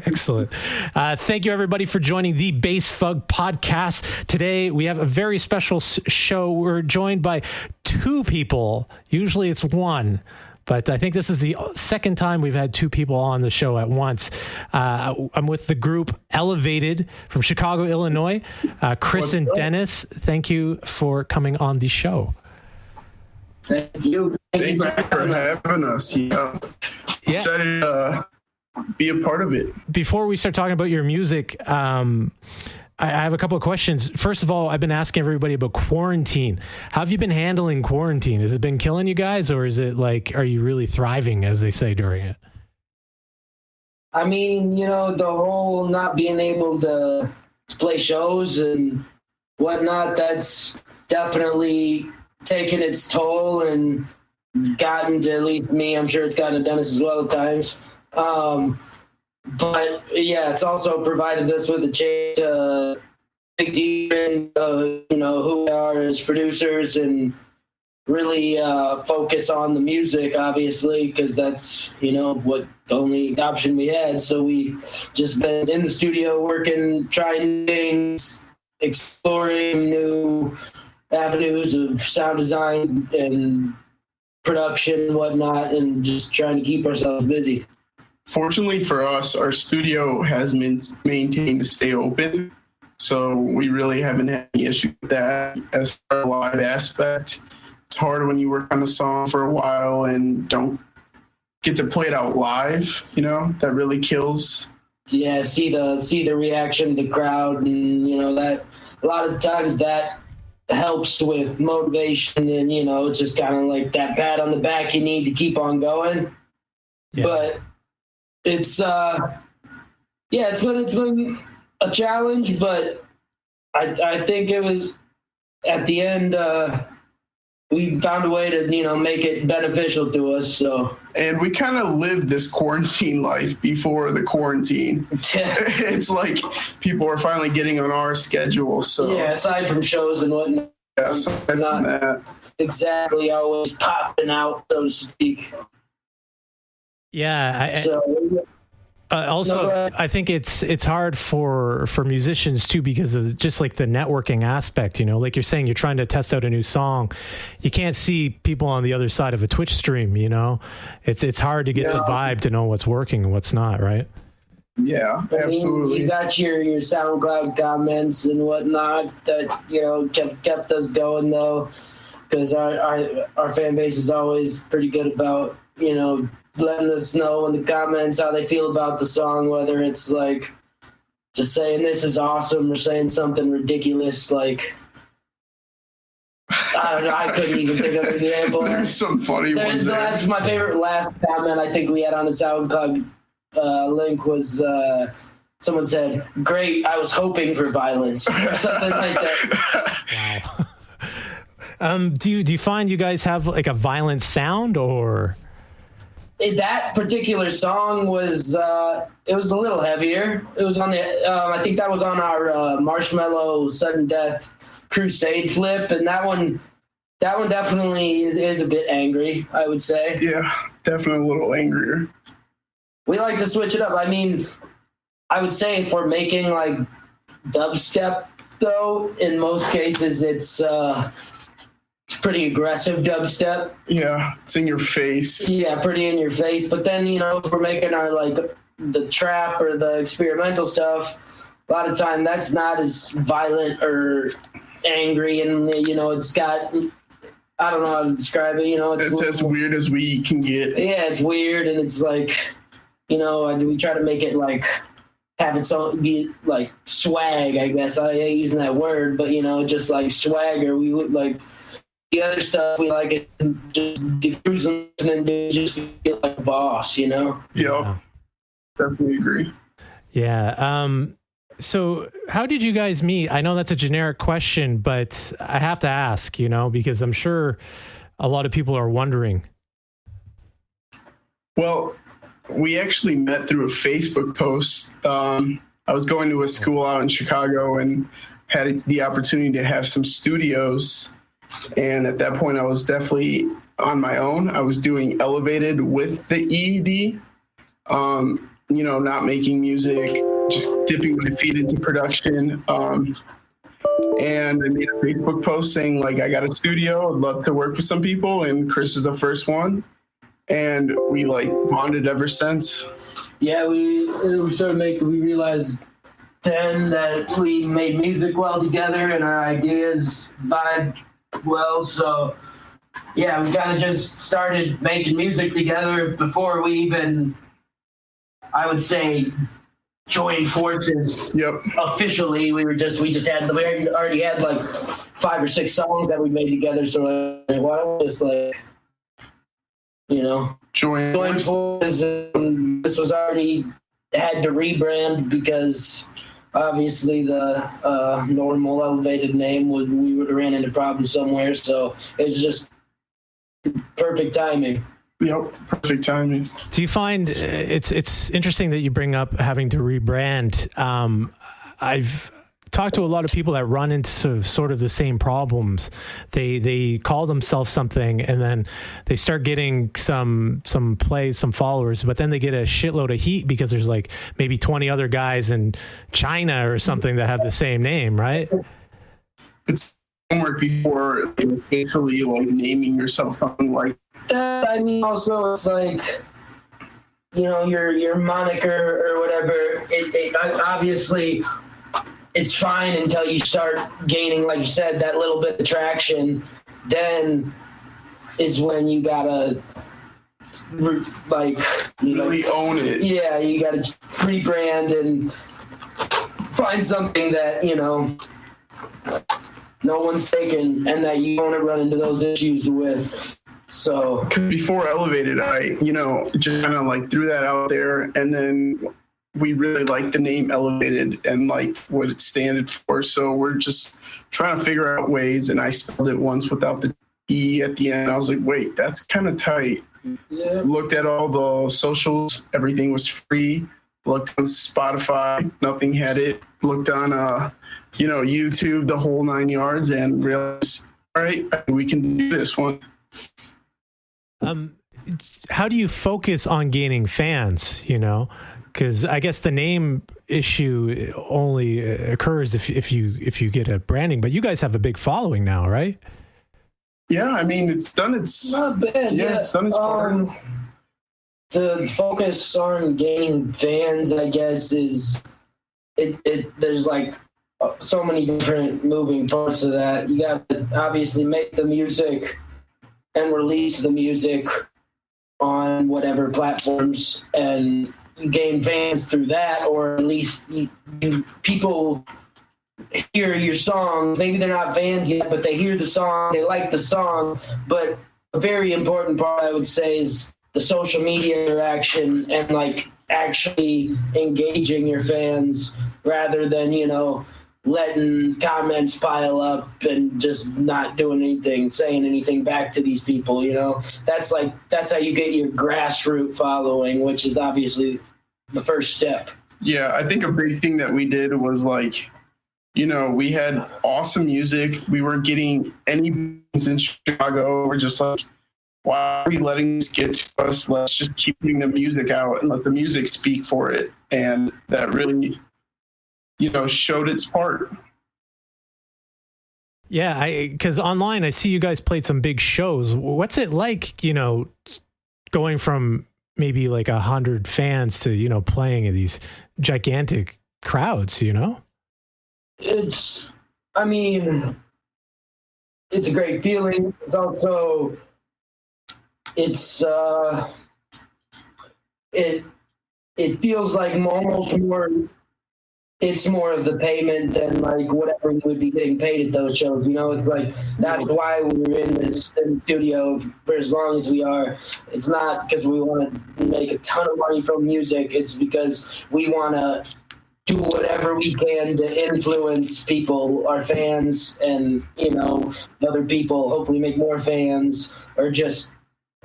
Excellent. Thank you, everybody, for joining the Bassfug podcast. Today, we have a very special show. We're joined by two people. Usually it's one, but I think this is the second time we've had two people on the show at once. I'm with the group Elevated from Chicago, Illinois. Chris and Dennis, thank you for coming on the show. Thank you. Thank you for having us. Yeah. Excited to be a part of it. Before we start talking about your music, I have a couple of questions. First of all, I've been asking everybody about quarantine. How have you been handling quarantine? Has it been killing you guys, or is it like, are you really thriving, as they say, during it? I mean, you know, the whole not being able to play shows and whatnot, that's definitely taken its toll and gotten to, at least me, I'm sure it's gotten to Dennis as well at times. But yeah, it's also provided us with a chance to dig deep into, you know, who we are as producers and really focus on the music, obviously, because that's, you know, what the only option we had. So we just been in the studio working, trying things, exploring new avenues of sound design and production and whatnot, and just trying to keep ourselves busy. Fortunately for us, our studio has been maintained to stay open, so we really haven't had any issue with that. As for the live aspect, it's hard when you work on a song for a while and don't get to play it out live. You know, that really kills. Yeah, see the reaction of the crowd, and you know that a lot of times that helps with motivation, and you know it's just kind of like that pat on the back you need to keep on going. Yeah. But it's it's been a challenge, but I think it was at the end we found a way to, you know, make it beneficial to us. So, and we kind of lived this quarantine life before the quarantine. It's like people are finally getting on our schedule. So yeah, aside from shows and whatnot, yeah, aside from that, exactly always popping out, so to speak. Yeah. I think it's hard for musicians too, because of just like the networking aspect, you know, like you're saying, you're trying to test out a new song. You can't see people on the other side of a Twitch stream, you know, it's hard to get the vibe to know what's working and what's not. Right. Yeah, absolutely. I mean, you got your SoundCloud comments and whatnot that, you know, kept us going though, because our fan base is always pretty good about, you know, letting us know in the comments how they feel about the song, whether it's like just saying this is awesome or saying something ridiculous like, I don't know, I couldn't even think of an example. There's some funny ones there. My favorite last comment I think we had on the SoundCloud link was someone said, "Great, I was hoping for violence," or something like that. Wow. Do you find you guys have like a violent sound, or? That particular song was it was a little heavier. It was on the I think that was on our Marshmallow Sudden Death Crusade flip, and that one definitely is a bit angry, I would say. Yeah, definitely a little angrier. We like to switch it up. I mean, I would say if we're making like dubstep, though, in most cases it's pretty aggressive dubstep. Yeah, it's in your face. Yeah, pretty in your face. But then, you know, if we're making our like the trap or the experimental stuff, a lot of time that's not as violent or angry, and you know, it's got, I don't know how to describe it. You know, it's as weird as we can get. Yeah, it's weird, and it's like, you know, we try to make it like have it so be like swag. I guess I hate using that word, but you know, just like swagger. We would like. The other stuff we like it just be cruising and just feel like a boss, you know? Yeah, definitely agree. Yeah. So how did you guys meet? I know that's a generic question, but I have to ask, you know, because I'm sure a lot of people are wondering. Well, we actually met through a Facebook post. I was going to a school out in Chicago and had the opportunity to have some studios. And at that point, I was definitely on my own. I was doing Elevated with the EED. not making music, just dipping my feet into production. And I made a Facebook post saying, like, I got a studio, I'd love to work with some people, and Chris is the first one. And we, like, bonded ever since. Yeah, we realized then that we made music well together and our ideas vibed well. So, yeah, we kind of just started making music together before we even, I would say, joined forces. Yep. Officially. We already had like 5 or 6 songs that we made together. So why don't we just join forces? And this was already had to rebrand because obviously the normal elevated name we would have ran into problems somewhere. So it's just perfect timing. Yep, perfect timing. Do you find it's interesting that you bring up having to rebrand? I've talked to a lot of people that run into sort of the same problems. They call themselves something and then they start getting some plays, some followers, but then they get a shitload of heat because there's like maybe 20 other guys in China or something that have the same name, right? It's homework before officially like naming yourself something like that. I mean, also it's like, your moniker or whatever. It obviously it's fine until you start gaining, like you said, that little bit of traction. Then is when you gotta really own it. Yeah, you gotta rebrand and find something that no one's taken and that you don't run into those issues with. So before Elevated, I just kind of like threw that out there, and then we really like the name Elevated and like what it standed for. So we're just trying to figure out ways. And I spelled it once without the E at the end. I was like, wait, that's kind of tight. Yeah. Looked at all the socials, everything was free. Looked on Spotify, nothing had it. Looked on YouTube, the whole 9 yards, and realized, all right, we can do this one. How do you focus on gaining fans, because I guess the name issue only occurs if you get a branding, but you guys have a big following now, right? Yeah, I mean, it's done its not bad. Yeah, it's done its part. The focus on gaining fans, I guess, is there's like so many different moving parts of that. You got to obviously make the music and release the music on whatever platforms, and you gain fans through that, or at least people hear your song. Maybe they're not fans yet, but they hear the song, they like the song. But a very important part, I would say, is the social media interaction and like actually engaging your fans rather than, letting comments pile up and just not doing anything, saying anything back to these people, That's how you get your grassroots following, which is obviously the first step. Yeah, I think a big thing that we did was like, we had awesome music. We weren't getting any in Chicago. We're just like, why are we letting this get to us? Let's just keep putting the music out and let the music speak for it. And that really showed its part. Yeah, because online I see you guys played some big shows. What's it like, going from maybe like 100 fans to, playing in these gigantic crowds, It's a great feeling. It's also, it feels like almost more, it's more of the payment than like whatever we would be getting paid at those shows. It's like, that's why we were in the studio for as long as we are. It's not because we want to make a ton of money from music. It's because we want to do whatever we can to influence people, our fans, and, other people, hopefully make more fans, or just,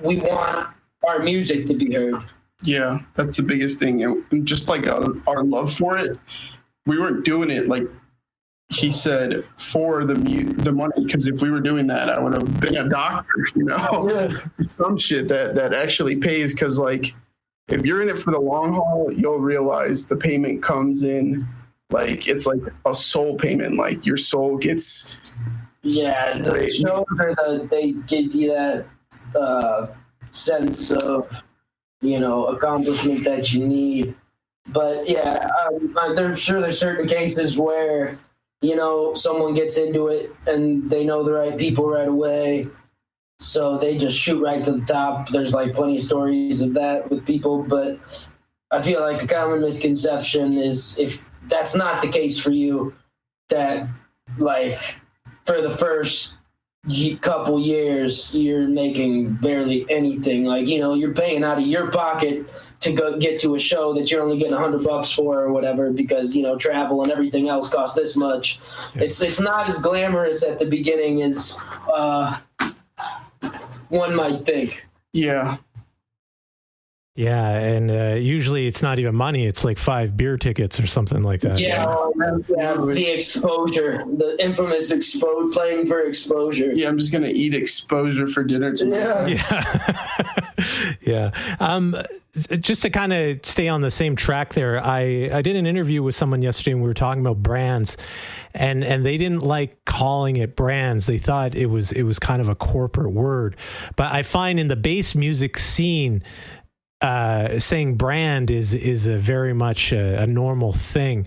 we want our music to be heard. Yeah, that's the biggest thing. And just like our love for it, we weren't doing it like he said for the money, because if we were doing that, I would have been a doctor, Yeah. Some shit that actually pays, because like If you're in it for the long haul, you'll realize the payment comes in like it's like a soul payment. Like your soul gets. Yeah, the shows they give you that sense of, accomplishment that you need. But yeah, there's certain cases where, someone gets into it and they know the right people right away. So they just shoot right to the top. There's like plenty of stories of that with people, but I feel like a common misconception is if that's not the case for you, that like for the first couple years, you're making barely anything. Like, you're paying out of your pocket to go get to a show that you're only getting $100 for or whatever, because, travel and everything else costs this much. Yeah. It's not as glamorous at the beginning as, one might think. Yeah. Yeah, and usually it's not even money. It's like 5 beer tickets or something like that. Yeah, the exposure, the infamous playing for exposure. Yeah, I'm just going to eat exposure for dinner tonight. Yeah. Just to kind of stay on the same track there, I did an interview with someone yesterday and we were talking about brands, and they didn't like calling it brands. They thought it was kind of a corporate word. But I find in the bass music scene, saying brand is a very much a normal thing.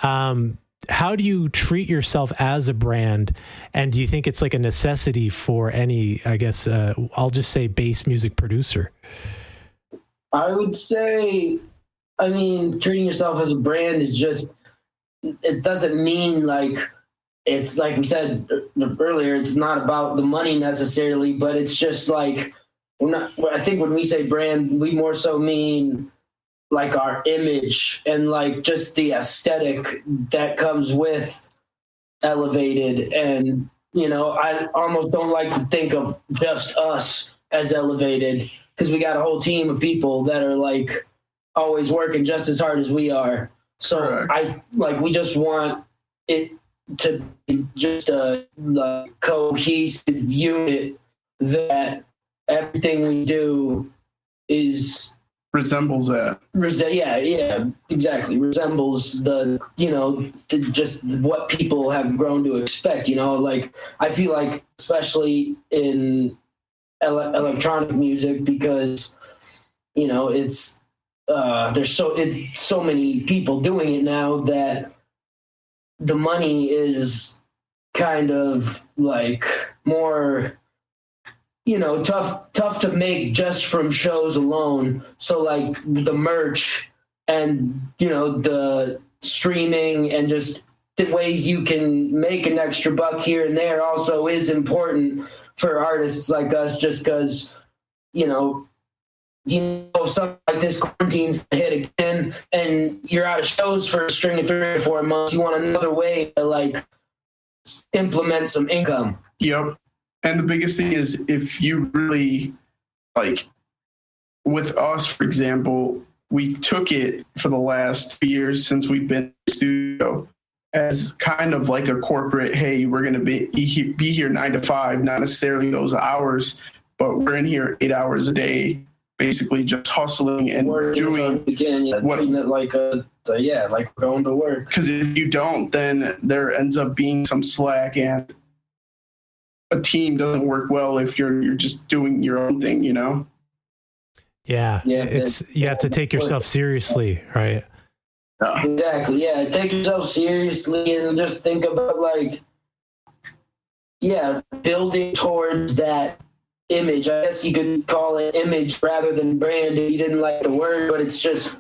How do you treat yourself as a brand? And do you think it's like a necessity for any, I guess, I'll just say bass music producer? I would say, treating yourself as a brand is just, it doesn't mean like, it's like we said earlier, it's not about the money necessarily, but it's just like, I think when we say brand, we more so mean like our image and like just the aesthetic that comes with Elevated. And, I almost don't like to think of just us as Elevated, because we got a whole team of people that are like always working just as hard as we are. So we just want it to be just a cohesive unit that everything we do resembles that. Yeah, exactly. Resembles just what people have grown to expect. Like I feel like, especially in electronic music, because it's there's so many people doing it now that the money is kind of like more tough to make just from shows alone. So like the merch and, the streaming and just the ways you can make an extra buck here and there also is important for artists like us, just because, something like this quarantine's gonna hit again and you're out of shows for a string of 3 or 4 months. You want another way to like implement some income. Yep. And the biggest thing is, if you really like, with us, for example, we took it for the last few years since we've been in the studio as kind of like a corporate, hey, we're going to be here 9 to 5, not necessarily those hours, but we're in here 8 hours a day, basically just hustling and doing treating it like like going to work. Because if you don't, then there ends up being some slack, and a team doesn't work well if you're just doing your own thing, Yeah, you have to take yourself seriously, right? Exactly. Yeah, take yourself seriously and just think about like, building towards that image. I guess you could call it image rather than brand if you didn't like the word, but it's just,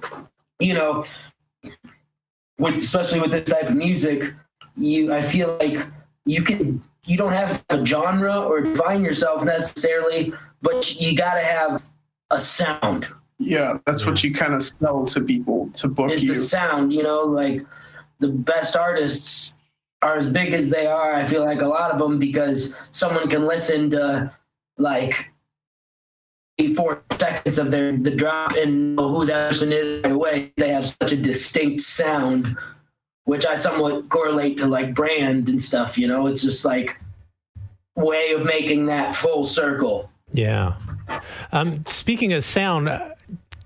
especially with this type of music, I feel like you don't have a genre or define yourself necessarily, but you got to have a sound. Yeah, that's what you kind of sell to people to book you. It's the sound, like the best artists are as big as they are. I feel like a lot of them, because someone can listen to like 4 seconds of the drop and know who that person is right away. They have such a distinct sound, which I somewhat correlate to like brand and stuff, it's just like way of making that full circle. Yeah. Speaking of sound,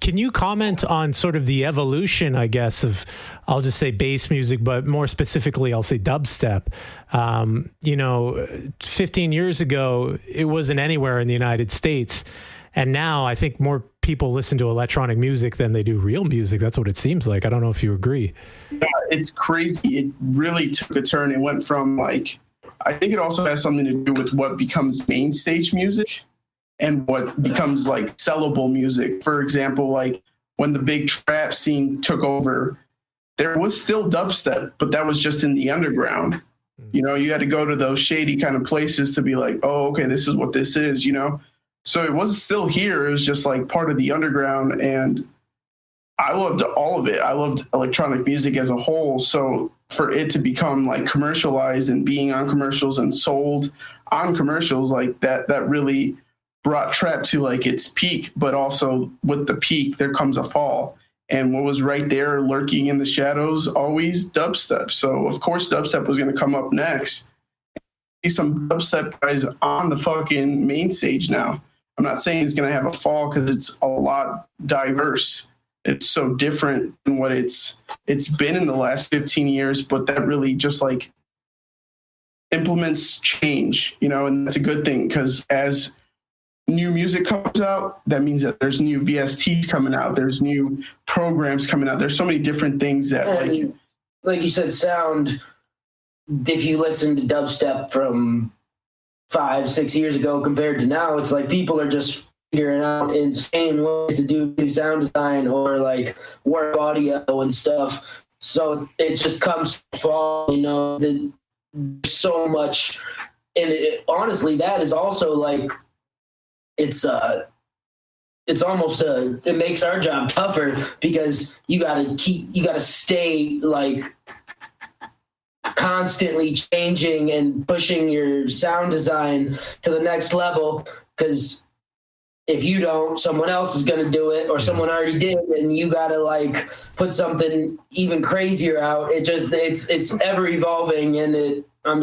Can you comment on sort of the evolution, I guess, of, I'll just say bass music, but more specifically, I'll say dubstep. 15 years ago, it wasn't anywhere in the United States. And now I think more people listen to electronic music than they do real music. That's what it seems like. I don't know if you agree. Yeah, it's crazy. It really took a turn. It went from like, I think it also has something to do with what becomes main stage music and what becomes like sellable music. For example, like when the big trap scene took over, there was still dubstep, but that was just in the underground. You know, you had to go to those shady kind of places to be like, oh, okay, this is what this is, you know? So it wasn't still here. It was just like part of the underground. And I loved all of it. I loved electronic music as a whole. So for it to become like commercialized and being on commercials and sold on commercials like that, that really brought trap to like its peak. But also with the peak, there comes a fall. And what was right there lurking in the shadows, always dubstep. So of course dubstep was going to come up next. See some dubstep guys on the fucking main stage now. I'm not saying it's going to have a fall because it's a lot diverse. It's so different than what it's been in the last 15 years, but that really just like implements change, you know, and that's a good thing because as new music comes out, that means that there's new VSTs coming out, there's new programs coming out. There's so many different things that like you said, sound, if you listen to dubstep from 5-6 years ago compared to now, it's like people are just figuring out insane ways to do new sound design or like work audio and stuff. So it just comes from, you know, there's so much. And honestly, that is also like, it makes our job tougher because you gotta stay like constantly changing and pushing your sound design to the next level, because if you don't, someone else is going to do it, or someone already did, and you got to like put something even crazier out. It's ever evolving, and I'm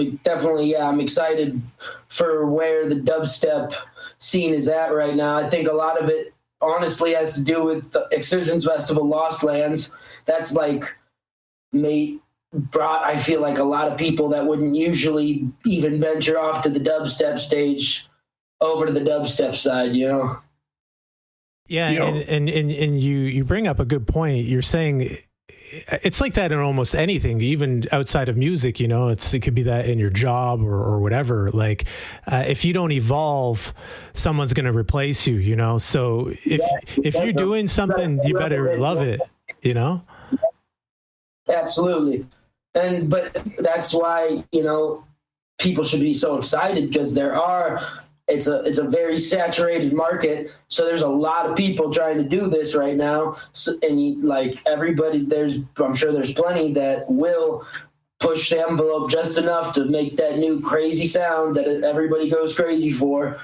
excited for where the dubstep scene is at right now. I think a lot of it honestly has to do with the Exertions Festival Lost Lands. That's like brought, I feel like, a lot of people that wouldn't usually even venture off to the dubstep stage over to the dubstep side, you know? Yeah, and you bring up a good point. You're saying it's like that in almost anything, even outside of music, you know, it could be that in your job or whatever. Like if you don't evolve, someone's going to replace you, you know? So if you're doing something, you better love it, you know? Absolutely. But that's why, you know, people should be so excited because it's a very saturated market. So there's a lot of people trying to do this right now. So, and everybody, I'm sure there's plenty that will push the envelope just enough to make that new crazy sound that everybody goes crazy for.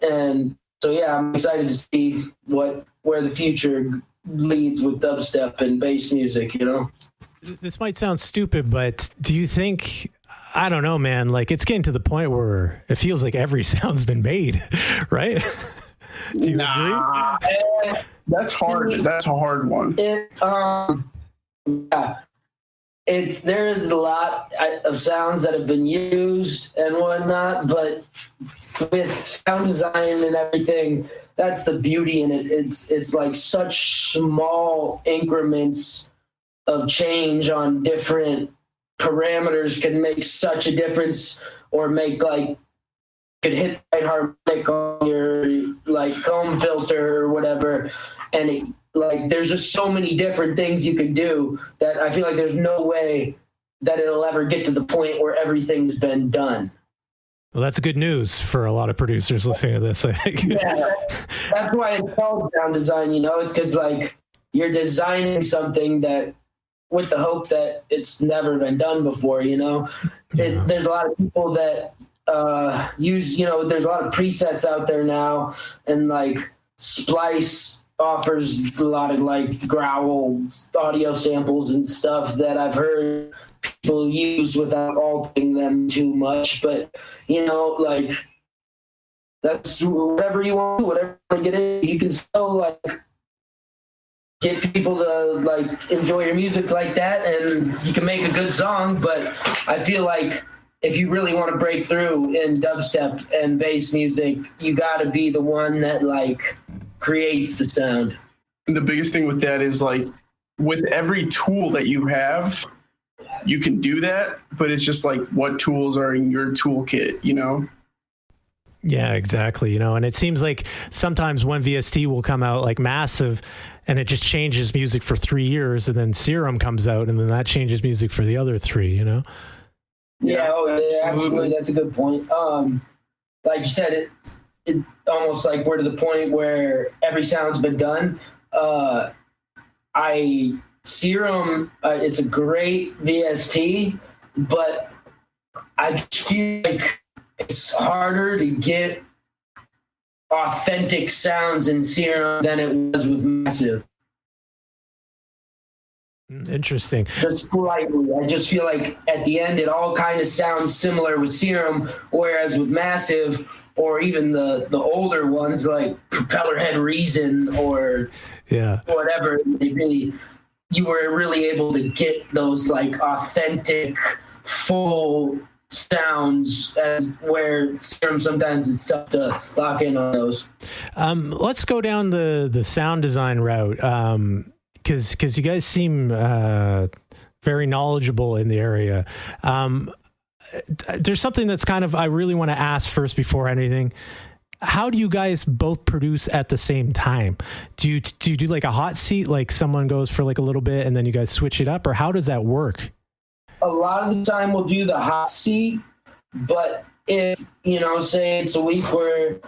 And so, yeah, I'm excited to see where the future leads with dubstep and bass music, you know? This might sound stupid, but do you think, I don't know, man, like it's getting to the point where it feels like every sound's been made, right? Do you agree? That's hard. That's a hard one. Yeah. There is a lot of sounds that have been used and whatnot, but with sound design and everything, that's the beauty in it. It's like such small increments of change on different parameters can make such a difference, or make could hit right harmonic on your comb filter or whatever, and there's just so many different things you can do that I feel like there's no way that it'll ever get to the point where everything's been done. Well, that's good news for a lot of producers listening to this, I think. Yeah, that's why it's called sound design, you know? It's because you're designing something that with the hope that it's never been done before, you know? Yeah. There's a lot of people that use, you know, there's a lot of presets out there now, and Splice offers a lot of growl audio samples and stuff that I've heard people use without altering them too much. But, you know, that's whatever you want, whatever you want to get in. You can still get people to like enjoy your music like that, and you can make a good song. But I feel like if you really want to break through in dubstep and bass music, you got to be the one that like creates the sound. And the biggest thing with that is like with every tool that you have, you can do that, but it's just like what tools are in your toolkit, you know? Yeah, exactly. You know, and it seems like sometimes one VST will come out like massive and it just changes music for 3 years, and then Serum comes out and then that changes music for the other 3, you know? Yeah, absolutely. That's a good point. Like you said, it almost like we're to the point where every sound's been done. Serum, it's a great VST, but I feel like it's harder to get authentic sounds in Serum than it was with Massive. Interesting. Just slightly. I just feel like at the end it all kind of sounds similar with Serum, whereas with Massive or even the older ones like Propellerhead Reason or whatever it may be, you were really able to get those like authentic, full sounds, as where Serum sometimes it's tough to lock in on those. Let's go down the sound design route, because you guys seem very knowledgeable in the area. There's something that's kind of I really want to ask first before anything. How do you guys both produce at the same time? Do you do like a hot seat, like someone goes for like a little bit and then you guys switch it up, or how does that work? A lot of the time we'll do the hot seat, but if, say it's a week where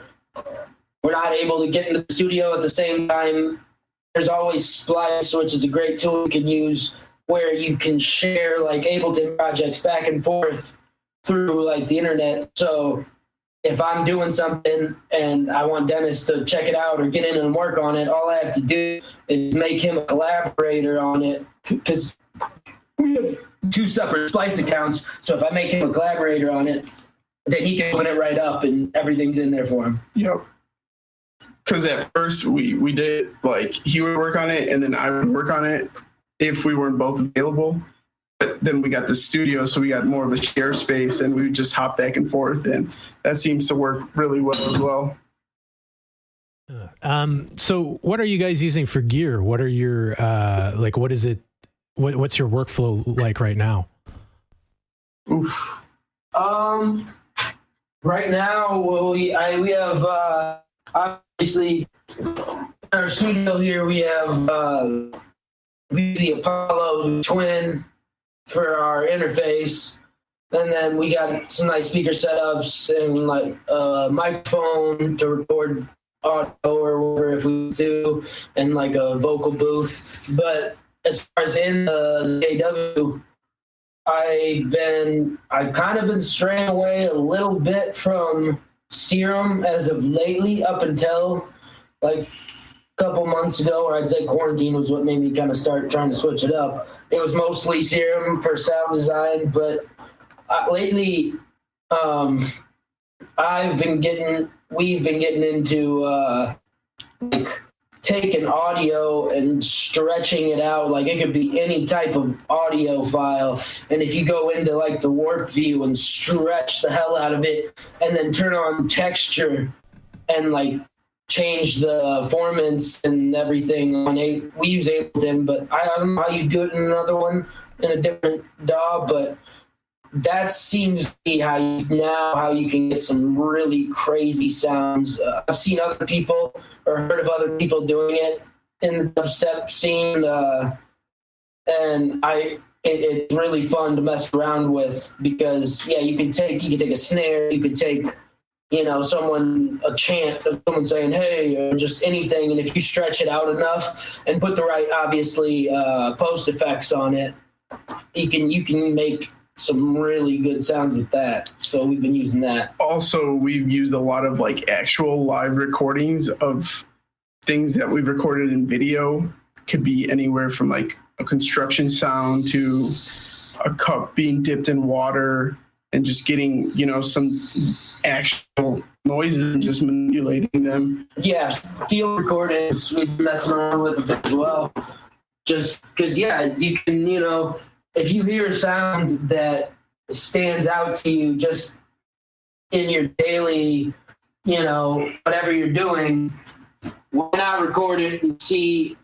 we're not able to get into the studio at the same time, there's always Splice, which is a great tool you can use where you can share like Ableton projects back and forth through like the internet. So if I'm doing something and I want Dennis to check it out or get in and work on it, all I have to do is make him a collaborator on it, because we have 2 separate Splice accounts. So if I make him a collaborator on it, then he can open it right up and everything's in there for him. Yep. Because at first we did like he would work on it and then I would work on it if we weren't both available. But then we got the studio, so we got more of a share space and we would just hop back and forth, and that seems to work really well as well. So what are you guys using for gear? What are your like what is it what's your workflow like right now? Oof. Right now we have obviously in our studio here we have the Apollo Twin for our interface, and then we got some nice speaker setups and like a microphone to record audio or whatever if we need to, and like a vocal booth. But as far as in the AW, I've kind of been straying away a little bit from Serum as of lately, up until like a couple months ago, or I'd say quarantine was what made me kind of start trying to switch it up. It was mostly Serum for sound design, but lately we've been getting into like taking audio and stretching it out. Like it could be any type of audio file, and if you go into like the warp view and stretch the hell out of it and then turn on texture and like change the performance and everything on we use Ableton, but I don't know how you do it in another one in a different DAW, but that seems to be how you can get some really crazy sounds. I've seen other people or heard of other people doing it in the dubstep scene, and it's really fun to mess around with, because you can take a snare, you could take a chant of someone saying hey, or just anything, and if you stretch it out enough and put the right obviously post effects on it, you can make some really good sounds with that. So we've been using that. Also, we've used a lot of like actual live recordings of things that we've recorded in video. Could be anywhere from like a construction sound to a cup being dipped in water and just getting, some actual noises and just manipulating them. Yeah, field recordings we've been messing around with a bit as well. Just because, yeah, you can, if you hear a sound that stands out to you just in your daily, whatever you're doing, why not record it and see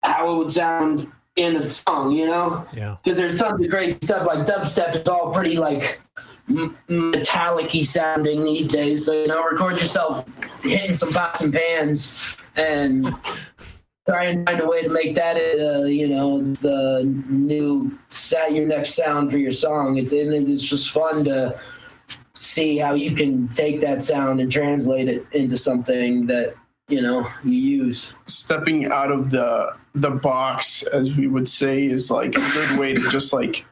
how it would sound in a song, Yeah. Because there's tons of crazy stuff, like dubstep is all pretty, like, metallic-y sounding these days. So, record yourself hitting some pots and pans and try and find a way to make that, the new your next sound for your song. It's just fun to see how you can take that sound and translate it into something that you use. Stepping out of the box, as we would say, is like a good way to just like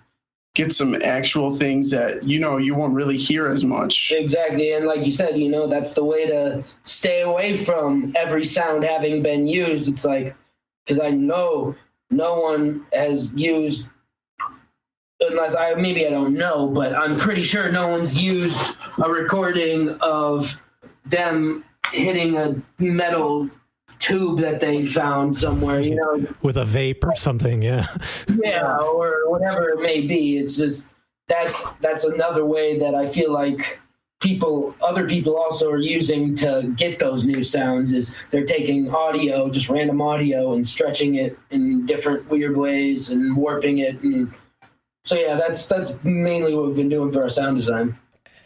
get some actual things that you won't really hear as much. Exactly, and like you said, that's the way to stay away from every sound having been used. It's like, because I know no one has used, unless maybe I don't know, but I'm pretty sure no one's used a recording of them hitting a metal tube that they found somewhere, with a vape or something. Yeah, or whatever it may be. It's just that's another way that I feel like other people also are using to get those new sounds. Is they're taking audio, just random audio, and stretching it in different weird ways and warping it. And so yeah, that's mainly what we've been doing for our sound design.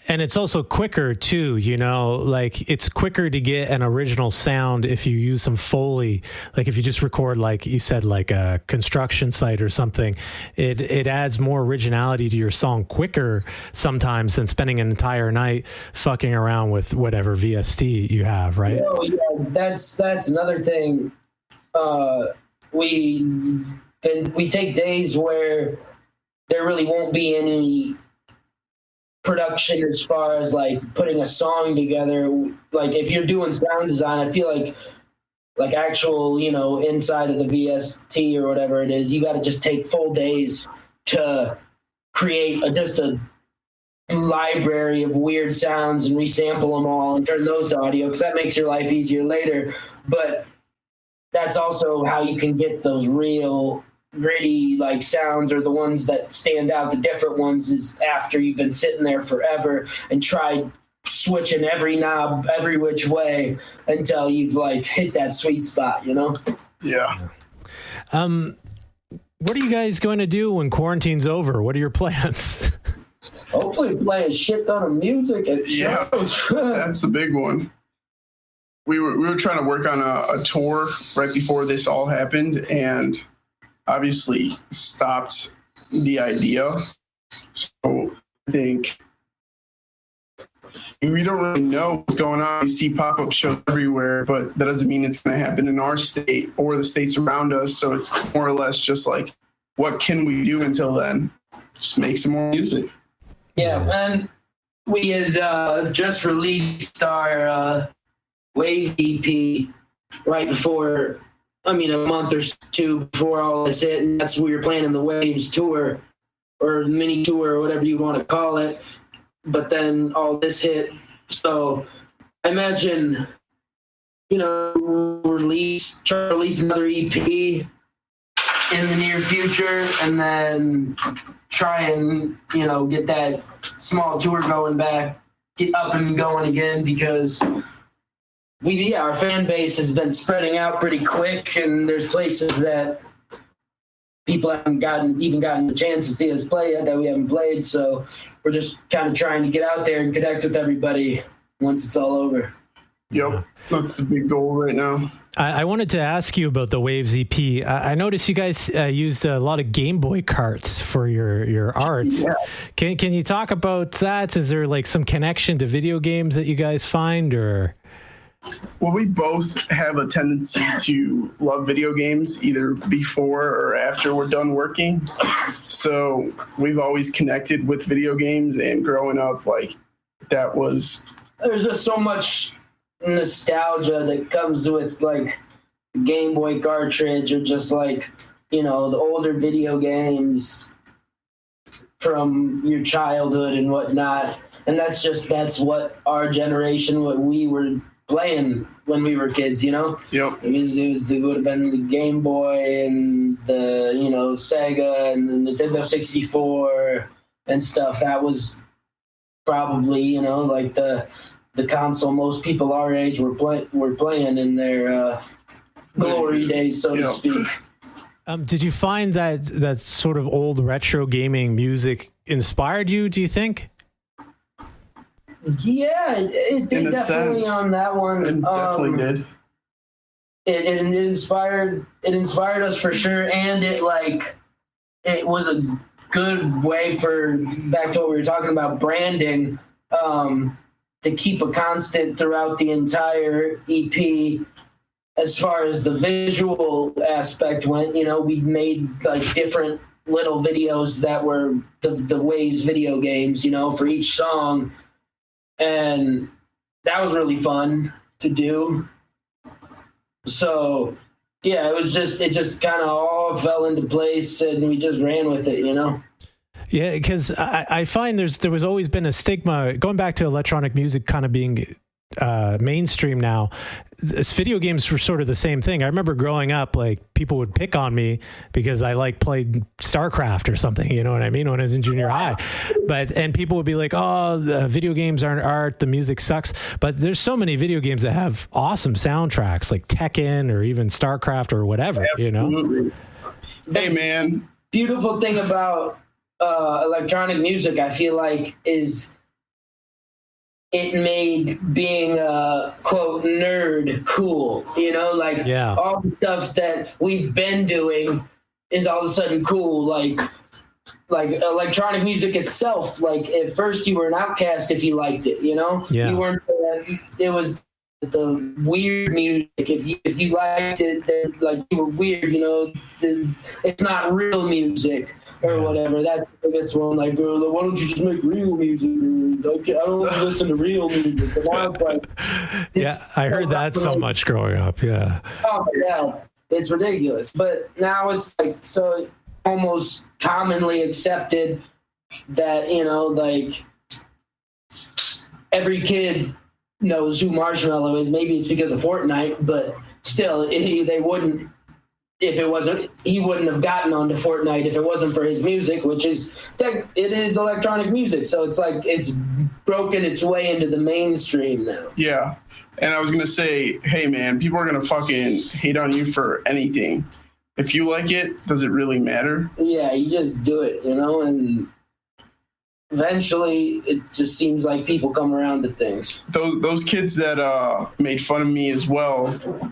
And it's also quicker too, like it's quicker to get an original sound if you use some Foley. Like if you just record, like you said, like a construction site or something, it adds more originality to your song quicker sometimes than spending an entire night fucking around with whatever VST you have, right? Oh yeah, that's another thing. We take days where there really won't be any production as far as like putting a song together. Like if you're doing sound design, I feel like actual, inside of the VST or whatever it is, you got to just take full days to create just a library of weird sounds and resample them all and turn those to audio, because that makes your life easier later. But that's also how you can get those real gritty like sounds, or the ones that stand out, the different ones, is after you've been sitting there forever and tried switching every knob every which way until you've like hit that sweet spot, Yeah. What are you guys going to do when quarantine's over? What are your plans? Hopefully play a shit ton of music at shows. That's the big one. We were trying to work on a tour right before this all happened, and obviously stopped the idea. So I think we don't really know what's going on. You see pop-up shows everywhere, but that doesn't mean it's going to happen in our state or the states around us. So it's more or less just like, what can we do until then? Just make some more music. Yeah, and we had just released our Wave EP right before, a month or two before all this hit, and that's we were planning the Waves tour or mini tour or whatever you want to call it. But then all this hit, so I imagine, try to release another EP in the near future, and then try and get that small tour going back, get up and going again, because our fan base has been spreading out pretty quick, and there's places that people haven't gotten the chance to see us play yet that we haven't played. So we're just kind of trying to get out there and connect with everybody once it's all over. Yep, that's the big goal right now. I wanted to ask you about the Waves EP. I noticed you guys used a lot of Game Boy carts for your art. Yeah. Can you talk about that? Is there like some connection to video games that you guys find, or? Well, we both have a tendency to love video games either before or after we're done working. So we've always connected with video games, and growing up, like that was... There's just so much nostalgia that comes with like the Game Boy cartridge, or just like, the older video games. from your childhood and whatnot. And that's what our generation, what we were playing when we were kids, you know? Yep. It would have been the Game Boy and the, you know, Sega and the Nintendo 64 and stuff. That was probably, you know, like the console most people our age were playing in their glory days, so to speak. Did you find that sort of old retro gaming music inspired you, do you think? Yeah, it did definitely on that one. It definitely did. It inspired us for sure, and it was a good way for, back to what we were talking about, branding, to keep a constant throughout the entire EP. As far as the visual aspect went, you know, we made like different little videos that were the Waves video games, you know, for each song. And that was really fun to do. So, yeah, it just kind of all fell into place and we just ran with it, you know? Yeah, because I find there was always been a stigma, going back to electronic music kind of being mainstream now. Video games were sort of the same thing. I remember growing up, like people would pick on me because I played StarCraft or something, you know what I mean, when I was in junior high. And people would be like, "Oh, the video games aren't art, the music sucks." But there's so many video games that have awesome soundtracks, like Tekken or even StarCraft or whatever, you know. Hey, man. Beautiful thing about electronic music, I feel like, is it made being a quote nerd cool, you know, like all the stuff that we've been doing is all of a sudden cool. Like electronic music itself, like at first you were an outcast if you liked it, you know, you weren't, it was the weird music. If you liked it, then like you were weird, you know, it's not real music. Or whatever. That's the biggest one. Like, why don't you just make real music? I don't want to listen to real music. I heard that so much growing up. Yeah. Oh yeah, it's ridiculous. But now it's like so almost commonly accepted that, you know, like every kid knows who Marshmello is. Maybe it's because of Fortnite, but still, they wouldn't. If it wasn't, he wouldn't have gotten onto Fortnite if it wasn't for his music, which is, it is electronic music. So it's like, it's broken its way into the mainstream now. Yeah. And I was going to say, hey man, people are going to fucking hate on you for anything. If you like it, does it really matter? Yeah, you just do it, you know, and eventually it just seems like people come around to things. Those kids that made fun of me as well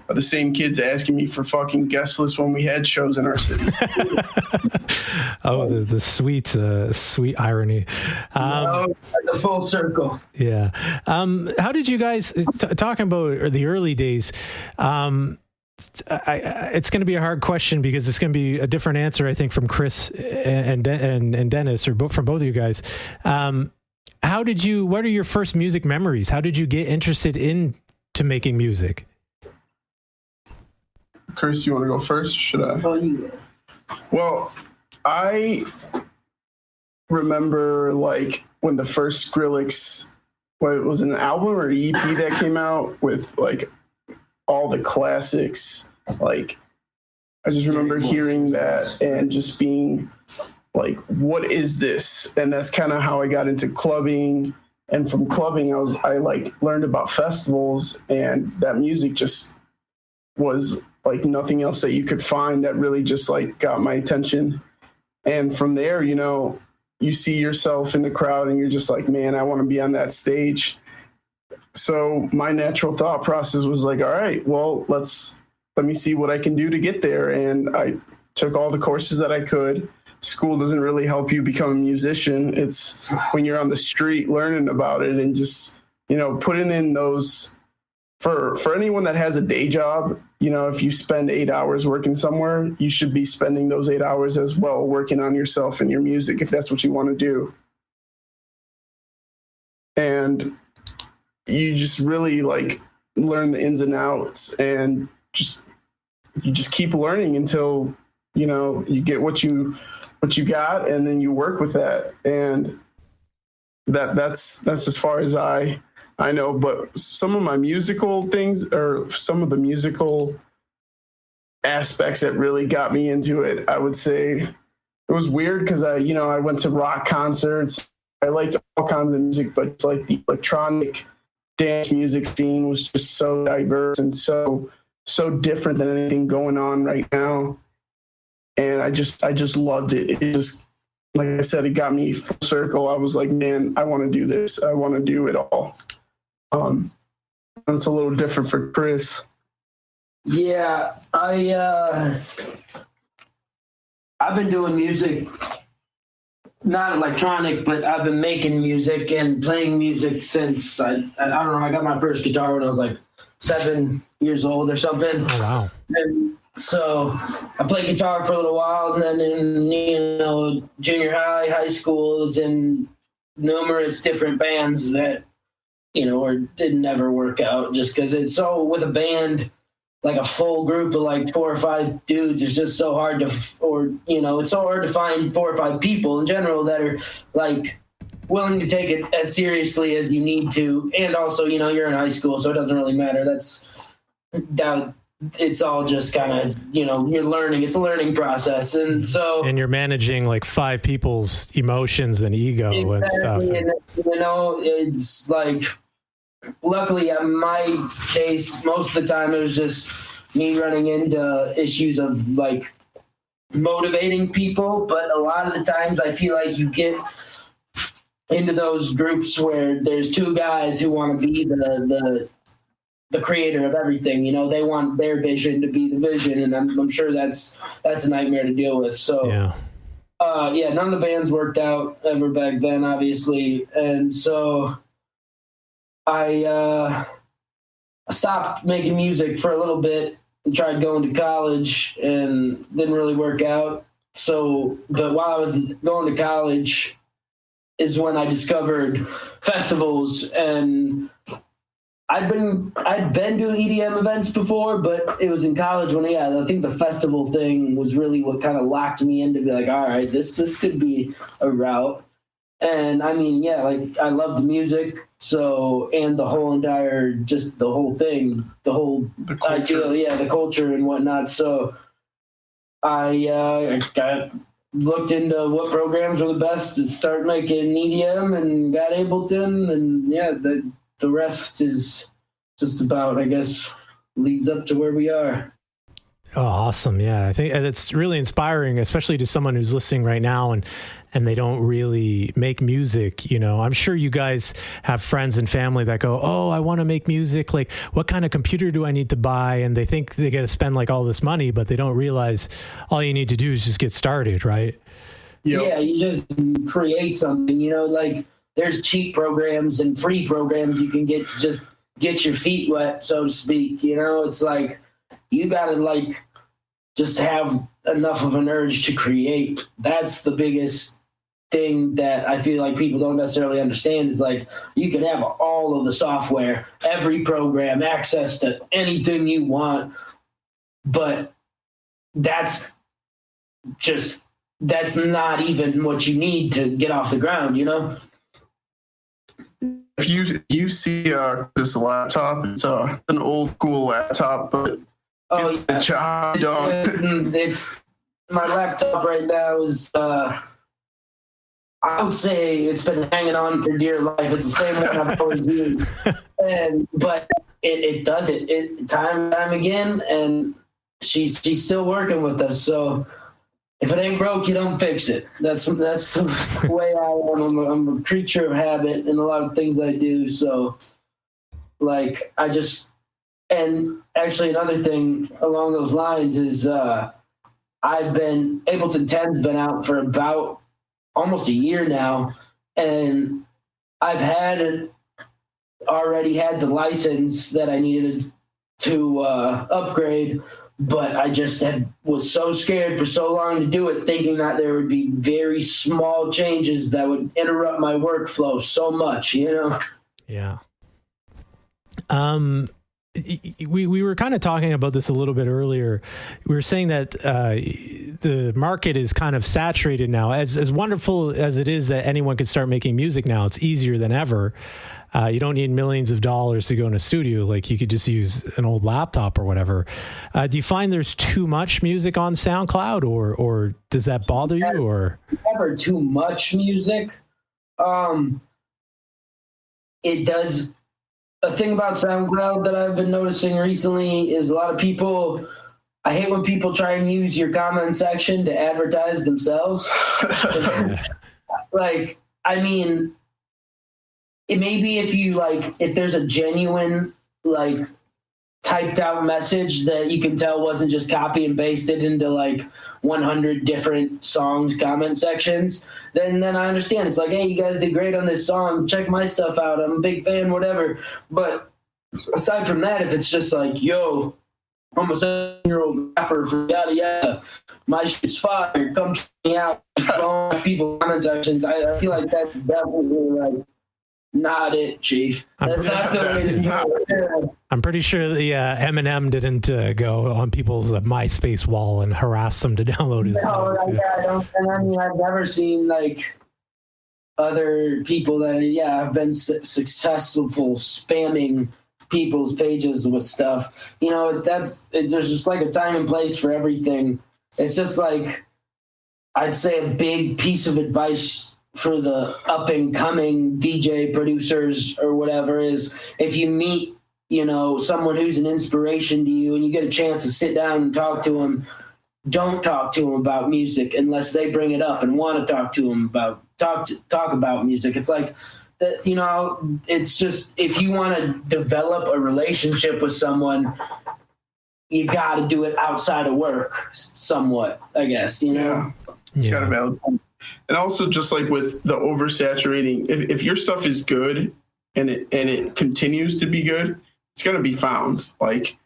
are the same kids asking me for fucking guest lists when we had shows in our city. Oh, the sweet irony. The full circle. Yeah. How did you guys, talking about the early days, it's going to be a hard question because it's going to be a different answer, I think, from Chris and Dennis, or from both of you guys. What are your first music memories? How did you get interested into making music? Chris, you want to go first? Should I? Oh, yeah. Well, I remember like when the first Skrillex, it was an album or EP that came out with like all the classics. Like, I just remember hearing that and just being like, what is this? And that's kind of how I got into clubbing. And from clubbing, I like learned about festivals, and that music just was like nothing else that you could find that really just like got my attention. And from there, you know, you see yourself in the crowd and you're just like, man, I want to be on that stage. So my natural thought process was like, all right, well, let me see what I can do to get there. And I took all the courses that I could. School doesn't really help you become a musician. It's when you're on the street learning about it and just, you know, putting in those, for anyone that has a day job, you know, if you spend 8 hours working somewhere, you should be spending those 8 hours as well working on yourself and your music, if that's what you want to do. And you just really like learn the ins and outs, and you just keep learning until, you know, you get what you what you got, and then you work with that. And that's as far as I know. But some of my musical things, or some of the musical aspects that really got me into it, I would say it was weird because I went to rock concerts. I liked all kinds of music, but it's like the electronic dance music scene was just so diverse and so different than anything going on right now. And I just loved it. It just, like I said, it got me full circle. I was like, man, I want to do this. I want to do it all. It's a little different for Chris. Yeah, I've been doing music, not electronic, but I've been making music and playing music since I don't know. I got my first guitar when I was like 7 years old or something. Oh, wow. And so I played guitar for a little while, and then in junior high school, was in numerous different bands that or didn't ever work out, just because it's so, with a band, like a full group of like 4 or 5 dudes, is just so hard to, it's so hard to find 4 or 5 people in general that are like willing to take it as seriously as you need to. And also, you're in high school, so it doesn't really matter. It's all just kind of, you're learning. It's a learning process. And so. And you're managing like 5 people's emotions and ego and stuff. And, it's like, luckily in my case, most of the time it was just me running into issues of like motivating people. But a lot of the times I feel like you get into those groups where there's 2 guys who want to be the creator of everything. They want their vision to be the vision, and I'm sure that's a nightmare to deal with. So none of the bands worked out ever back then, obviously, and so I stopped making music for a little bit and tried going to college, and didn't really work out. So, but while I was going to college is when I discovered festivals, and I'd been to EDM events before, but it was in college when, I think the festival thing was really what kind of locked me into be like, all right, this could be a route. And I mean, like I love the music, so, and the whole entire, just the whole thing, the idea, the culture and whatnot. So I looked into what programs were the best to start making EDM, and got Ableton, and the rest is just about, I guess, leads up to where we are. Oh, awesome. Yeah. I think it's really inspiring, especially to someone who's listening right now and they don't really make music. I'm sure you guys have friends and family that go, oh, I want to make music. Like, what kind of computer do I need to buy? And they think they got to spend like all this money, but they don't realize all you need to do is just get started, right? Yep. Yeah, you just create something, like there's cheap programs and free programs you can get to just get your feet wet, so to speak. It's like, you got to like just have enough of an urge to create. That's the biggest thing that I feel like people don't necessarily understand, is like, you can have all of the software, every program, access to anything you want, but that's not even what you need to get off the ground, If you see this laptop, it's an old school laptop, but it's the job done. It's my laptop right now is I would say it's been hanging on for dear life. It's the same one I've always used, but it does it time and time again, and she's still working with us. So if it ain't broke, you don't fix it. That's the way I am. I'm a creature of habit in a lot of things I do. So, like, and actually another thing along those lines is Ableton 10's been out for about almost a year now, and I've already had the license that I needed to upgrade. But I just was so scared for so long to do it, thinking that there would be very small changes that would interrupt my workflow so much, Yeah. we were kind of talking about this a little bit earlier. We were saying that the market is kind of saturated now. As wonderful as it is that anyone can start making music now, it's easier than ever. You don't need millions of dollars to go in a studio. Like, you could just use an old laptop or whatever. Do you find there's too much music on SoundCloud, or does that bother you? Or never too much music. It does. A thing about SoundCloud that I've been noticing recently is a lot of people. I hate when people try and use your comment section to advertise themselves. Like, I mean, it maybe if there's a genuine, like, typed out message that you can tell wasn't just copy and pasted into like 100 different songs comment sections, then I understand. It's like, hey, you guys did great on this song, check my stuff out, I'm a big fan, whatever. But aside from that, if it's just like, yo, I'm a 7-year-old rapper for yada yada, my shit's fire, come check me out, people comment sections, I feel like that's definitely like not it, Chief. That's not the way to do it. I'm pretty sure the Eminem didn't go on people's MySpace wall and harass them to download his songs. I mean, I've never seen like other people that have been successful spamming people's pages with stuff. You know, there's just like a time and place for everything. It's just like, I'd say a big piece of advice for the up and coming DJ producers or whatever is, if you meet, you know, someone who's an inspiration to you and you get a chance to sit down and talk to them, don't talk to them about music unless they bring it up and want to talk to them about talk about music. It's like that, you know, it's just, if you want to develop a relationship with someone, you got to do it outside of work somewhat, I guess, you know? It's got a valid point. And also, just like with the oversaturating, if your stuff is good and it continues to be good, it's going to be found. Like,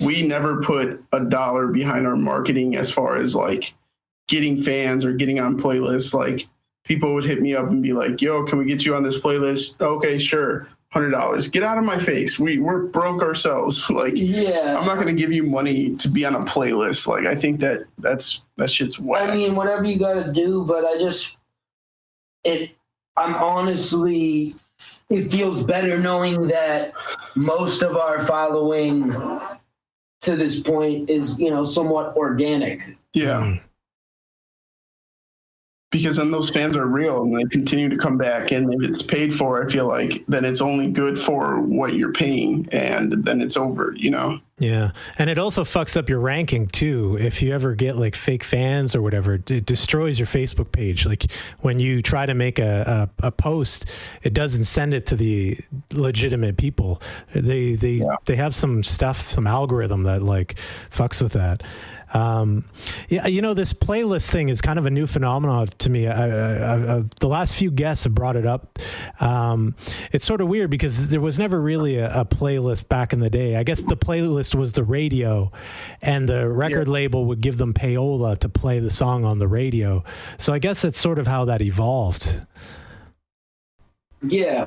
we never put $1 behind our marketing as far as like getting fans or getting on playlists. Like, people would hit me up and be like, yo, can we get you on this playlist? Okay, sure. $100. Get out of my face. We're broke ourselves. Like, I'm not going to give you money to be on a playlist. Like, I think that shit's whack. I mean, whatever you got to do, but it feels better knowing that most of our following to this point is, you know, somewhat organic. Yeah. Because then those fans are real and they continue to come back. And if it's paid for, I feel like then it's only good for what you're paying, and then it's over, you know? Yeah. And it also fucks up your ranking too. If you ever get like fake fans or whatever, it destroys your Facebook page. Like, when you try to make a post, it doesn't send it to the legitimate people. They have some stuff, some algorithm that like fucks with that. You know, this playlist thing is kind of a new phenomenon to me. The last few guests have brought it up. It's sort of weird because there was never really a playlist back in the day. I guess the playlist was the radio, and the record label would give them payola to play the song on the radio. So I guess that's sort of how that evolved. Yeah.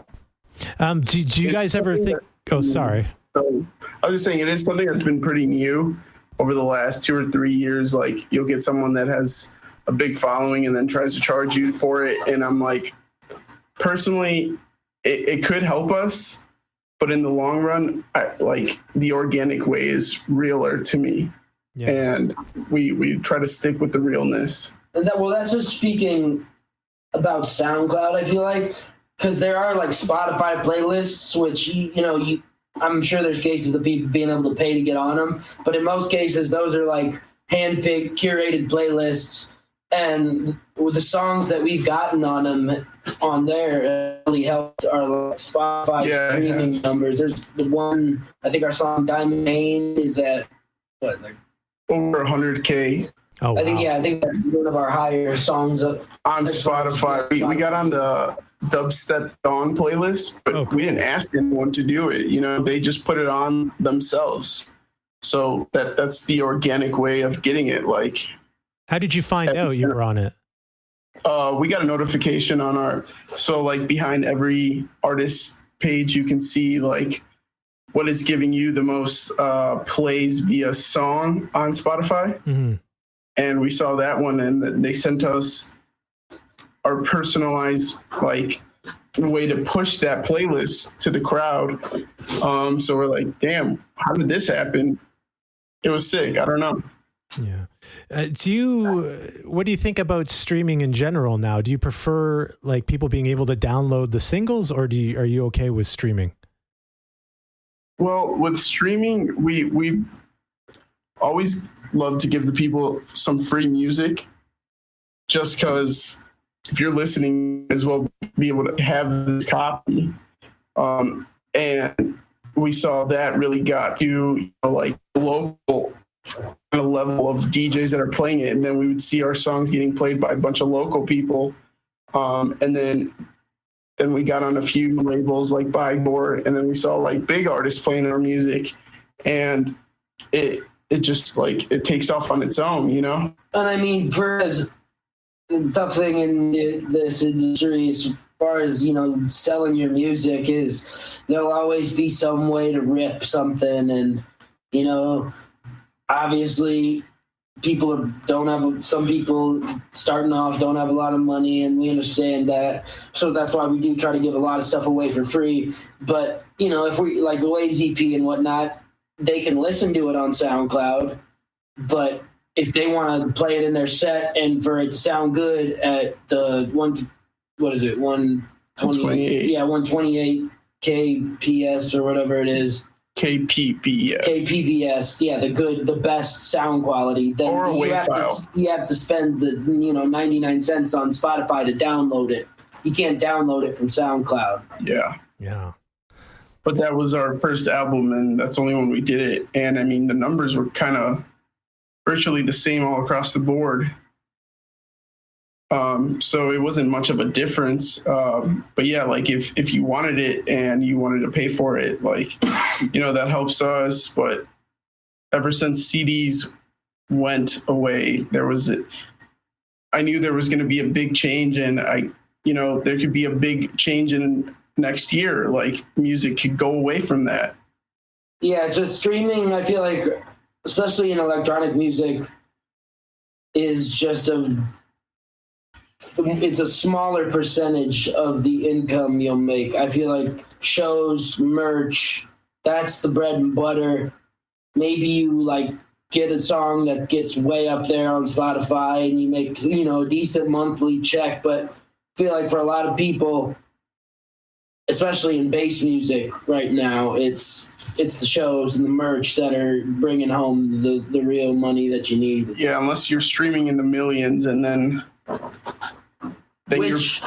Do you guys ever think... Oh, sorry. So, I was just saying, it is something that's been pretty new over the last 2 or 3 years. Like, you'll get someone that has a big following and then tries to charge you for it. And I'm like, personally, it could help us, but in the long run, like, the organic way is realer to me. Yeah. And we try to stick with the realness. That's just speaking about SoundCloud, I feel like, because there are like Spotify playlists, which, I'm sure there's cases of people being able to pay to get on them, but in most cases, those are like hand-picked, curated playlists, and the songs that we've gotten on there really helped our like Spotify streaming numbers. There's the one, I think our song Diamond Main is at what, like over 100K. Oh, wow. I think that's one of our higher songs on Spotify. We got on the Dubstep Dawn playlist, but we didn't ask anyone to do it. You know, they just put it on themselves. So that's the organic way of getting it. Like, how did you find out you were on it? We got a notification on so like behind every artist page, you can see like what is giving you the most plays via song on Spotify. Mm-hmm. And we saw that one, and they sent us our personalized like way to push that playlist to the crowd. So we're like, damn, how did this happen? It was sick. I don't know. Yeah. What do you think about streaming in general now? Do you prefer like people being able to download the singles, or are you okay with streaming? Well, with streaming, we always love to give the people some free music, just because if you're listening as well, be able to have this copy. And we saw that really got to like local kind of level of DJs that are playing it, and then we would see our songs getting played by a bunch of local people, and then we got on a few labels like Bygore, and then we saw like big artists playing our music, and it just like it takes off on its own, you know. And I mean, the tough thing in this industry, as far as selling your music, is there'll always be some way to rip something, and obviously some people starting off don't have a lot of money, and we understand that. So that's why we do try to give a lot of stuff away for free. But, if we like the Waves EP and whatnot, they can listen to it on SoundCloud. But if they want to play it in their set and for it to sound good at the 128? Yeah, 128 kps or whatever it is. KPBS, yeah, the best sound quality. Then or a WAV file. You have to spend the 99 cents on Spotify to download it. You can't download it from SoundCloud. Yeah. But that was our first album, and that's only when we did it. And I mean, the numbers were kind of virtually the same all across the board. So it wasn't much of a difference. But yeah, like if you wanted it and you wanted to pay for it, like, that helps us. But ever since CDs went away, I knew there was going to be a big change, and there could be a big change in next year. Like music could go away from that. Yeah, just streaming, I feel like, especially in electronic music, is just it's a smaller percentage of the income you'll make. I feel like shows, merch, that's the bread and butter. Maybe you get a song that gets way up there on Spotify and you make, a decent monthly check. But I feel like for a lot of people, especially in bass music right now, it's the shows and the merch that are bringing home the real money that you need. Yeah, unless you're streaming in the millions, and then which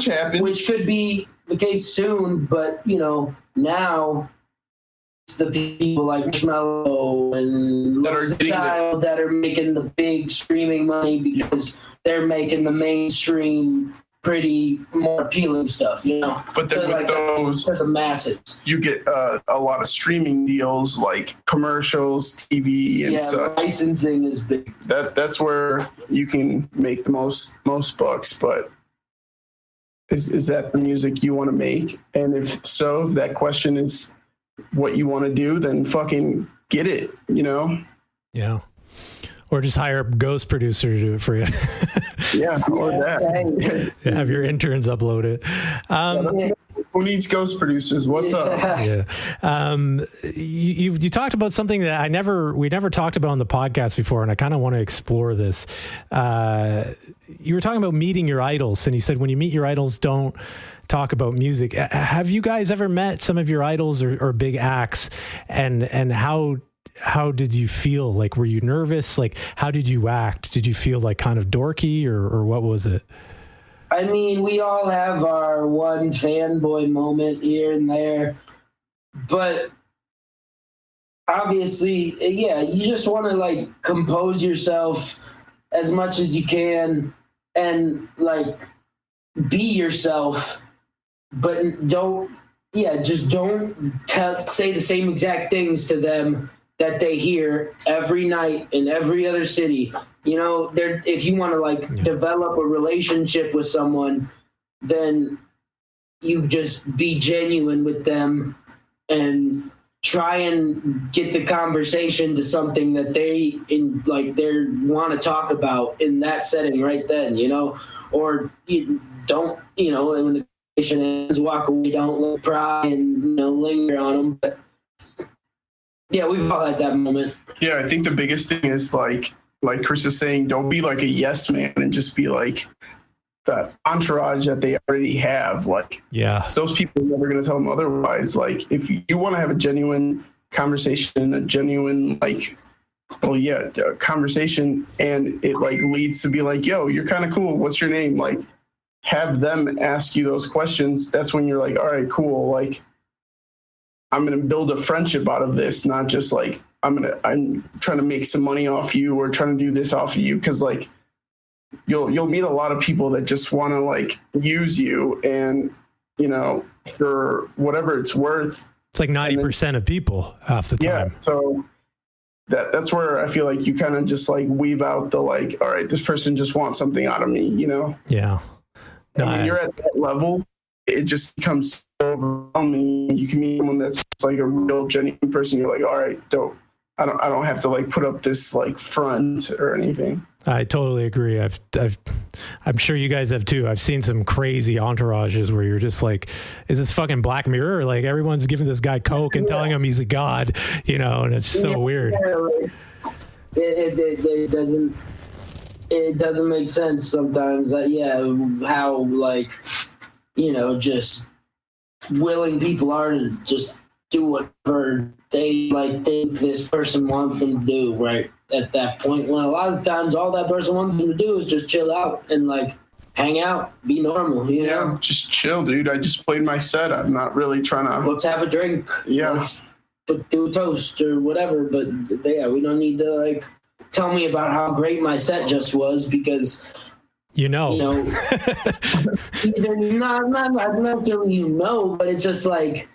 happens. Which could be the case soon, but now it's the people like Marshmello and Child that are making the big streaming money because they're making the mainstream pretty more appealing stuff, But then with those, for the masses, you get a lot of streaming deals like commercials, TV, and such. Licensing is big. That's where you can make the most bucks. But is that the music you want to make? And if so, if that question is what you want to do, then fucking get it. Yeah. Or just hire a ghost producer to do it for you. Yeah, or that. Have your interns upload it. Who needs ghost producers? What's up? Yeah. You talked about something that we never talked about on the podcast before, and I kind of want to explore this. You were talking about meeting your idols, and you said when you meet your idols, don't talk about music. Have you guys ever met some of your idols or big acts, and how did you feel? Like, were you nervous? Like, how did you act? Did you feel like kind of dorky or what was it? I mean, we all have our one fanboy moment here and there, but obviously, yeah, you just want to compose yourself as much as you can and be yourself, but just don't say the same exact things to them that they hear every night in every other city. If you want to develop a relationship with someone, then you just be genuine with them and try and get the conversation to something that they want to talk about in that setting right then, or you don't, and when the conversation ends, walk away, don't pry and, linger on them. But yeah, we've all had that moment. Yeah, I think the biggest thing is like Chris is saying, don't be like a yes man and just be like that entourage that they already have. Like, yeah, those people are never going to tell them otherwise. Like, if you want to have a genuine conversation, a genuine conversation, and it like leads to be like, yo, you're kind of cool. What's your name? Like, have them ask you those questions. That's when you're like, all right, cool. Like, I'm going to build a friendship out of this, not just like, I'm trying to make some money off you or trying to do this off of you. Cause like, you'll meet a lot of people that just want to like use you and, for whatever it's worth. It's like 90% of people half the time. Yeah. So that's where I feel like you kind of just like weave out the like, all right, this person just wants something out of me, Yeah. No, when you're at that level, it just becomes so overwhelming. You can meet someone that's like a real genuine person. You're like, all right, dope. I don't have to like put up this like front or anything. I totally agree. I'm sure you guys have too. I've seen some crazy entourages where you're just like, is this fucking Black Mirror? Like everyone's giving this guy coke and telling him he's a god, and it's so weird. It doesn't make sense sometimes. How like, just willing people are to just do whatever they like think this person wants them to do right at that point, when a lot of times all that person wants them to do is just chill out and like hang out, be normal, Yeah, just chill, dude. I just played my set. I'm not really trying to... Let's have a drink. Yeah. Let's do a toast or whatever. But yeah, we don't need to like tell me about how great my set just was, because not necessarily but it's just like,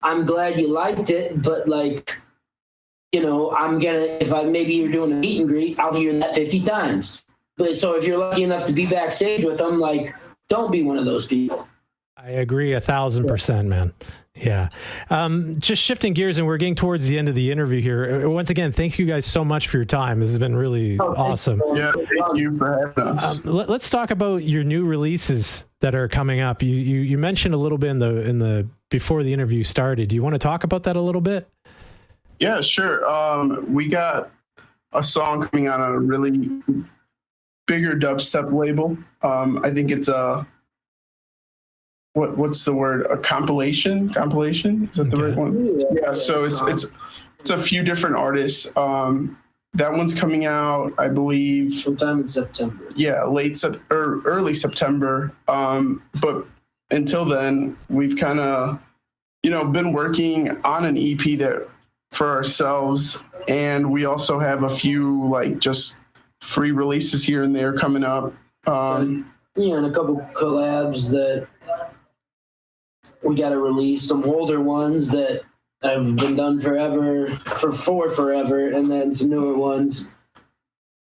I'm glad you liked it, but like, maybe you're doing a meet and greet, I'll hear that 50 times. But so if you're lucky enough to be backstage with them, like, don't be one of those people. I agree 1,000%, man. Yeah. Just shifting gears, and we're getting towards the end of the interview here. Once again, thank you guys so much for your time. This has been really awesome. Yeah, thank you for having us. Let's talk about your new releases that are coming up. You mentioned a little bit in the before the interview started. Do you want to talk about that a little bit? Yeah, sure. We got a song coming out on a really bigger dubstep label. I think it's a what's the word? A compilation? Compilation? Is that the right one? Yeah. So it's a few different artists. That one's coming out, I believe, sometime in September. Yeah, early September. But until then, we've kind of, been working on an EP that for ourselves, and we also have a few like just free releases here and there coming up. And a couple collabs that we got to release, some older ones that have been done forever, and then some newer ones.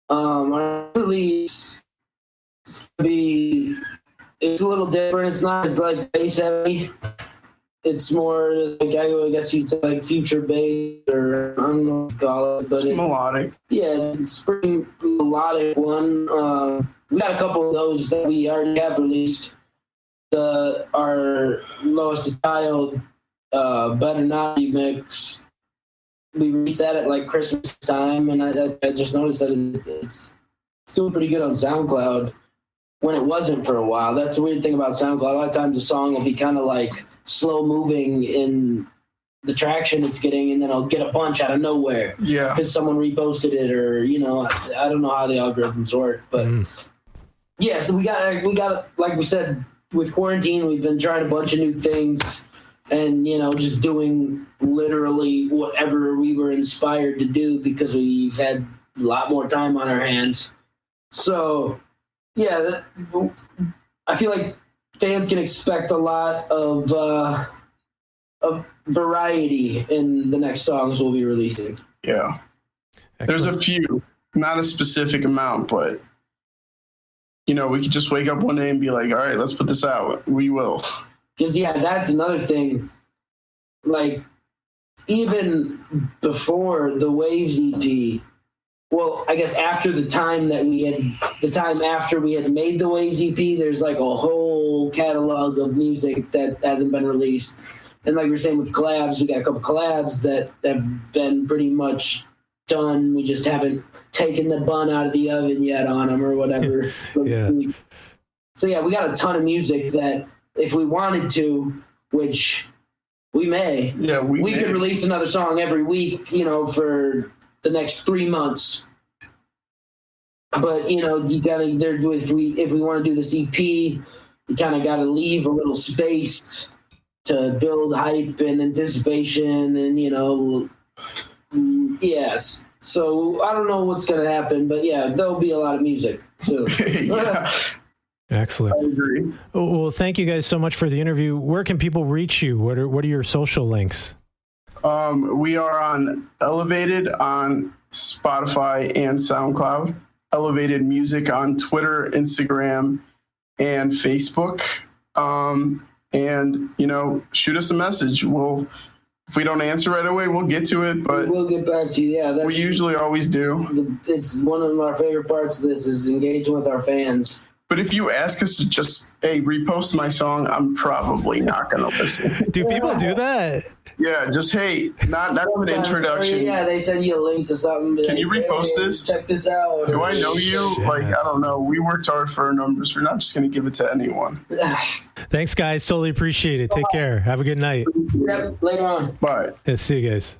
Our release it's a little different. It's not as like bass heavy. It's more like, I guess you'd say like future bass, or I don't know what to call it, but it's melodic. Yeah, it's pretty melodic one. We got a couple of those that we already have released. Our Lowest Child Better Not remix, we released that at like Christmas time, and I just noticed that it's doing pretty good on SoundCloud when it wasn't for a while. That's the weird thing about SoundCloud. A lot of times the song will be kind of like slow moving in the traction it's getting, and then I'll get a bunch out of nowhere. Yeah. Because someone reposted it, or, I don't know how the algorithms work, but yeah, so we got, like we said, with quarantine, we've been trying a bunch of new things and, just doing literally whatever we were inspired to do because we've had a lot more time on our hands. So, yeah, I feel like fans can expect a lot of variety in the next songs we'll be releasing. Yeah. Excellent. There's a few, not a specific amount, but we could just wake up one day and be like, all right, let's put this out. We will. Because, yeah, that's another thing. like even before the Waves EP, well, I guess after the time after we had made the Waves EP, there's like a whole catalog of music that hasn't been released. And like we were saying with collabs, we got a couple collabs that have been pretty much done. We just haven't taken the bun out of the oven yet on them or whatever. Yeah. So yeah, we got a ton of music that if we wanted to, which we may, we could release another song every week, for the next 3 months. But you gotta if we want to do this EP, you kind of got to leave a little space to build hype and anticipation, and yes. So I don't know what's gonna happen, but yeah, there'll be a lot of music soon. Yeah. Excellent. I agree. Well, thank you guys so much for the interview. Where can people reach you? What are your social links? We are on Elevated on Spotify and SoundCloud. Elevated Music on Twitter, Instagram, and Facebook. And shoot us a message. If we don't answer right away, we'll get to it. But we'll get back to you. Yeah, we usually always do. It's one of our favorite parts of this is engaging with our fans. But if you ask us to just, repost my song, I'm probably not going to listen. Do people do that? Yeah, just, not an introduction. Yeah, they send you a link to something. Can you repost this? Check this out. Do I know you? I don't know. We worked hard for our numbers. We're not just going to give it to anyone. Thanks, guys. Totally appreciate it. Take care. Have a good night. Yep, later on. Bye. Yeah, see you guys.